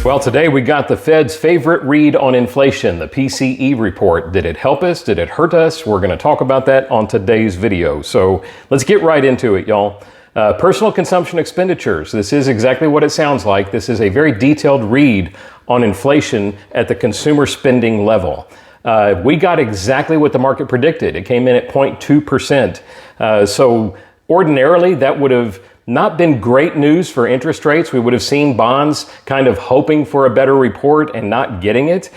Well, today we got the Fed's favorite read on inflation, the PCE report. Did it help us? Did it hurt us? We're going to talk about that on today's video. So let's get right into it, y'all. Personal consumption expenditures. This is exactly what it sounds like. This is a very detailed read on inflation at the consumer spending level. We got exactly what the market predicted. It came in at 0.2%. So ordinarily that would have not been great news for interest rates. We would have seen bonds kind of hoping for a better report and not getting it.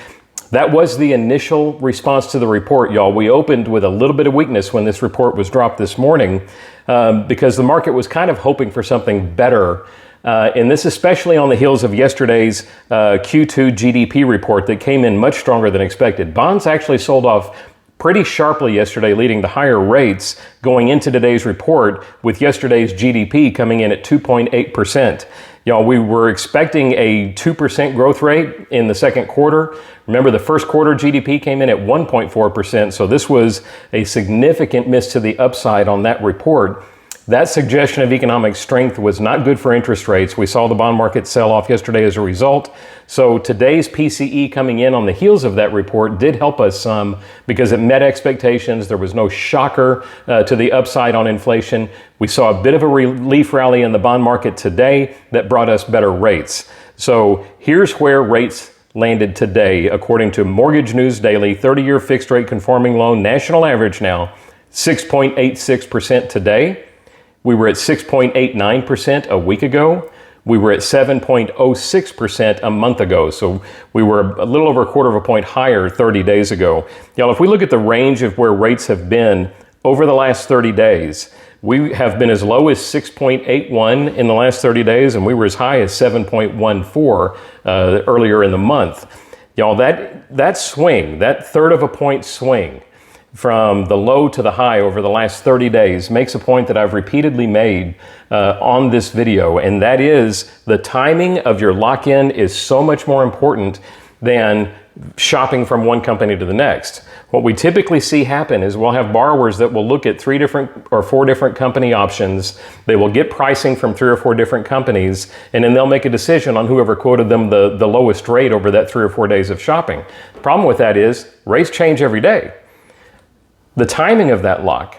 That was the initial response to the report, y'all. We opened with a little bit of weakness when this report was dropped this morning because the market was kind of hoping for something better. And this especially on the heels of yesterday's Q2 GDP report that came in much stronger than expected. Bonds actually sold off pretty sharply yesterday, leading to higher rates going into today's report, with yesterday's GDP coming in at 2.8%. Y'all, we were expecting a 2% growth rate in the second quarter. Remember, the first quarter GDP came in at 1.4%, so this was a significant miss to the upside on that report. That suggestion of economic strength was not good for interest rates. We saw the bond market sell off yesterday as a result. So today's PCE coming in on the heels of that report did help us some because it met expectations. There was no shocker to the upside on inflation. We saw a bit of a relief rally in the bond market today that brought us better rates. So here's where rates landed today. According to Mortgage News Daily, 30-year fixed rate conforming loan national average now 6.86% today. We were at 6.89% a week ago. We were at 7.06% a month ago. So we were a little over a quarter of a point higher 30 days ago. Y'all, if we look at the range of where rates have been over the last 30 days, we have been as low as 6.81 in the last 30 days, and we were as high as 7.14 earlier in the month. Y'all, that swing, that third of a point swing, from the low to the high over the last 30 days makes a point that I've repeatedly made on this video, and that is the timing of your lock-in is so much more important than shopping from one company to the next. What we typically see happen is we'll have borrowers that will look at 3 different or 4 different company options. They will get pricing from 3 or 4 different companies, and then they'll make a decision on whoever quoted them the lowest rate over that 3 or 4 days of shopping. The problem with that is rates change every day. The timing of that lock,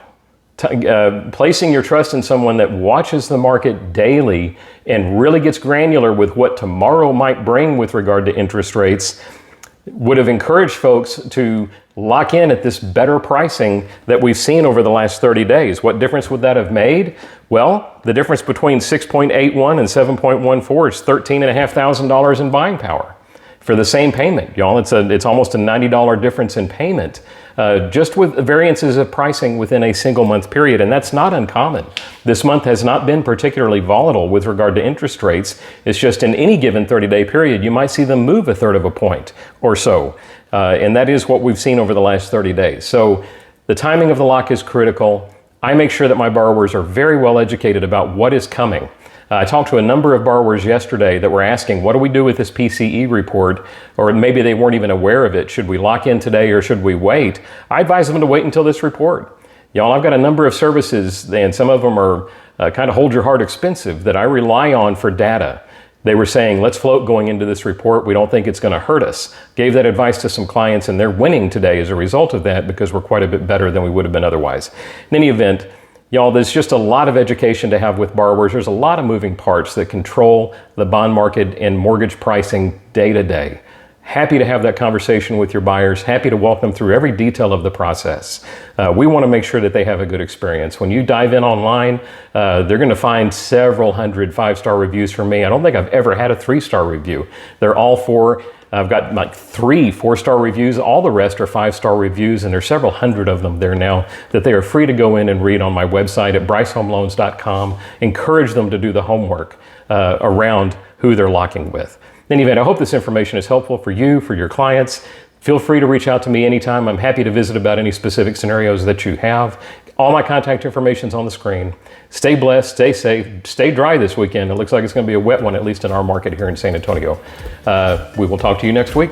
placing your trust in someone that watches the market daily and really gets granular with what tomorrow might bring with regard to interest rates, would have encouraged folks to lock in at this better pricing that we've seen over the last 30 days. What difference would that have made? Well, the difference between 6.81 and 7.14 is $13,500 in buying power for the same payment, y'all. It's almost a $90 difference in payment, just with variances of pricing within a single month period, and that's not uncommon. This month has not been particularly volatile with regard to interest rates. It's just in any given 30-day period, you might see them move a third of a point or so, and that is what we've seen over the last 30 days. So the timing of the lock is critical. I make sure that my borrowers are very well educated about what is coming. I talked to a number of borrowers yesterday that were asking, what do we do with this PCE report? Or maybe they weren't even aware of it. Should we lock in today or should we wait? I advise them to wait until this report. Y'all, I've got a number of services, and some of them are kind of hold your heart expensive, that I rely on for data. They were saying, let's float going into this report. We don't think it's going to hurt us. Gave that advice to some clients, and they're winning today as a result of that because we're quite a bit better than we would have been otherwise. In any event, y'all, there's just a lot of education to have with borrowers. There's a lot of moving parts that control the bond market and mortgage pricing day to day. Happy to have that conversation with your buyers. Happy to walk them through every detail of the process. We want to make sure that they have a good experience. When you dive in online, they're going to find several hundred 5-star reviews from me. I don't think I've ever had a 3-star review. They're all 4. I've got like 3 4-star reviews. All the rest are 5-star reviews, and there's several hundred of them there now that they are free to go in and read on my website at brycehomeloans.com. Encourage them to do the homework around who they're locking with. In any event, I hope this information is helpful for you, for your clients. Feel free to reach out to me anytime. I'm happy to visit about any specific scenarios that you have. All my contact information is on the screen. Stay blessed, stay safe, stay dry this weekend. It looks like it's going to be a wet one, at least in our market here in San Antonio. We will talk to you next week.